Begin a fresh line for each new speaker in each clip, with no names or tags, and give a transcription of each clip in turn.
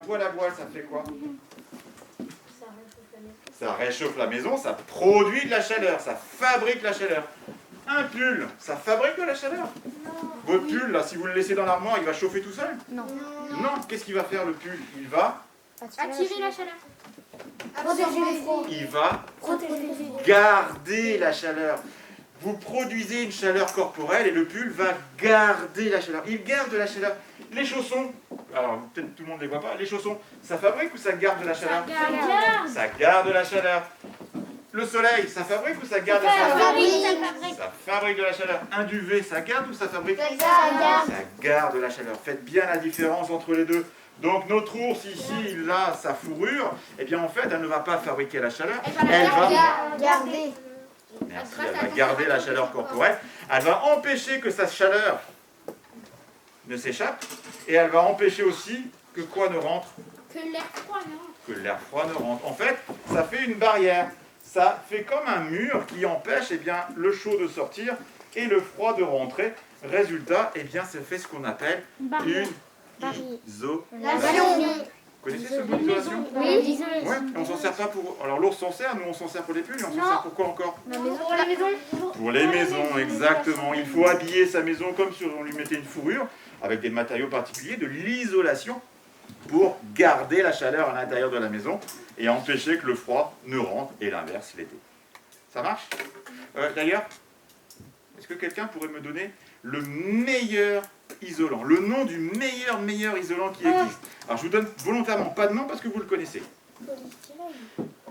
Poêle à bois, ça fait quoi?
Ça réchauffe la maison.
Ça réchauffe la maison, ça produit de la chaleur, ça fabrique la chaleur. Un pull, ça fabrique de la chaleur. Votre pull, là, si vous le laissez dans l'armoire, il va chauffer tout seul?
Non.
Non, qu'est-ce qu'il va faire le pull? Il va
Attirer la chaleur.
Il va
Protéger.
garder la chaleur. Vous produisez une chaleur corporelle et le pull va garder la chaleur. Il garde la chaleur. Les chaussons, alors peut-être tout le monde ne les voit pas, les chaussons, ça fabrique ou ça garde de la chaleur? Ça garde de la chaleur. Le soleil, ça fabrique ou ça garde de la chaleur? Ça fabrique de la chaleur. Un duvet, ça garde ou ça fabrique? Ça garde de la chaleur. Faites bien la différence entre les deux. Donc notre ours ici, il a sa fourrure, et bien en fait, elle ne va pas fabriquer la chaleur, elle va
Garder.
Merci, elle va garder la chaleur corporelle. Elle va empêcher que sa chaleur ne s'échappe. Et elle va empêcher aussi que quoi ne rentre?
Que l'air froid, non?
Que l'air froid ne rentre. En fait, ça fait une barrière. Ça fait comme un mur qui empêche eh bien, le chaud de sortir et le froid de rentrer. Résultat, eh bien, ça fait ce qu'on appelle une isolation. Vous connaissez ce mot isolation?
Oui.
Ouais, on s'en sert pas pour... Alors l'ours s'en sert, nous on s'en sert pour les pulls, et on s'en sert pour quoi encore?
Pour la maison.
Pour les maisons, exactement. Il faut habiller sa maison comme si on lui mettait une fourrure, avec des matériaux particuliers, de l'isolation, pour garder la chaleur à l'intérieur de la maison et empêcher que le froid ne rentre, et l'inverse l'été. Ça marche? D'ailleurs, est-ce que quelqu'un pourrait me donner le meilleur isolant, le nom du meilleur isolant qui existe? Alors je vous donne volontairement pas de nom parce que vous le connaissez.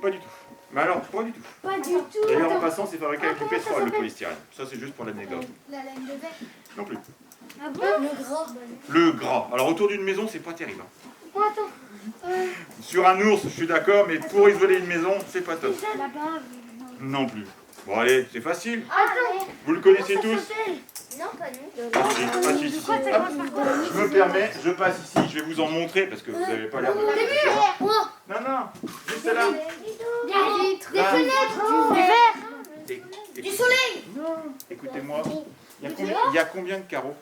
Pas du tout. Mais alors, pas du tout.
Pas du tout.
D'ailleurs, en passant, c'est fabriqué avec du pétrole, le polystyrène. Ça, c'est juste pour l'anecdote.
La laine de verre.
Non plus.
Ah bon? Le gras.
Le gras. Alors, autour d'une maison, c'est pas terrible.
Oh, attends.
Sur un ours, je suis d'accord, mais pour isoler une maison, c'est pas top.
Là-bas.
Non plus. Bon, allez, c'est facile.
Attends.
Vous le connaissez tous?
Non, pas nous.
Pas ici. Hop, je me permets, je passe ici, je vais vous en montrer parce que vous n'avez pas l'air de... Non, non, juste là.
Des vitres. Des
Là.
fenêtres. Du verre.
Du
soleil.
Non, écoutez-moi. Il y a combien de carreaux?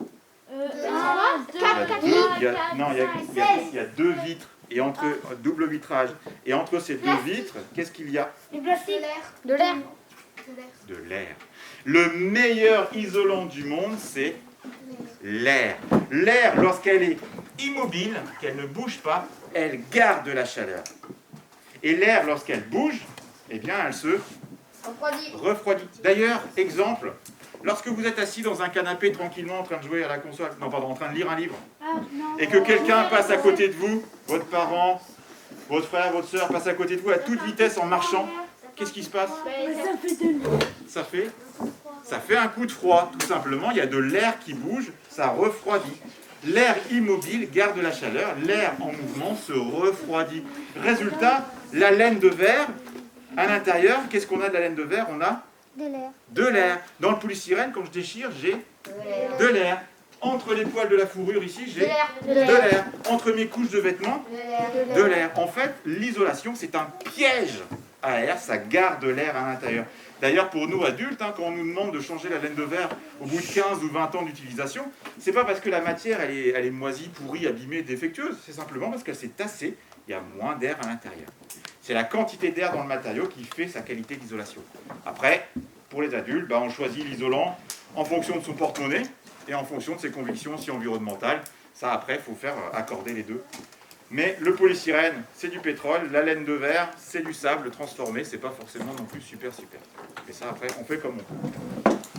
Quatre.
Il y a deux vitres. Et entre double vitrage. Et entre ces deux vitres, qu'est-ce qu'il y a?
Du plastique. De l'air.
De l'air. Le meilleur isolant du monde, c'est l'air. L'air, lorsqu'elle est immobile, qu'elle ne bouge pas, elle garde la chaleur. Et l'air, lorsqu'elle bouge, eh bien, elle se refroidit. D'ailleurs, exemple, lorsque vous êtes assis dans un canapé tranquillement en train de jouer à la console, non pardon, en train de lire un livre, et que quelqu'un passe à côté de vous, votre parent, votre frère, votre soeur passe à côté de vous à toute vitesse en marchant, qu'est-ce qui se passe? Ça fait un coup de froid, tout simplement. Il y a de l'air qui bouge, ça refroidit. L'air immobile garde la chaleur, l'air en mouvement se refroidit. Résultat, la laine de verre, à l'intérieur, qu'est-ce qu'on a de la laine de verre? On a de l'air. Dans le polystyrène, quand je déchire, j'ai de l'air. Entre les poils de la fourrure ici, j'ai de l'air. Entre mes couches de vêtements, de l'air. En fait, l'isolation, c'est un piège à air, ça garde l'air à l'intérieur. D'ailleurs, pour nous adultes, quand on nous demande de changer la laine de verre au bout de 15 ou 20 ans d'utilisation, c'est pas parce que la matière elle est moisie, pourrie, abîmée, défectueuse, c'est simplement parce qu'elle s'est tassée, il y a moins d'air à l'intérieur. C'est la quantité d'air dans le matériau qui fait sa qualité d'isolation. Après, pour les adultes, on choisit l'isolant en fonction de son porte-monnaie et en fonction de ses convictions aussi environnementales. Ça, après, il faut faire accorder les deux. Mais le polystyrène, c'est du pétrole, la laine de verre, c'est du sable transformé, c'est pas forcément non plus super. Et ça, après, on fait comme on peut.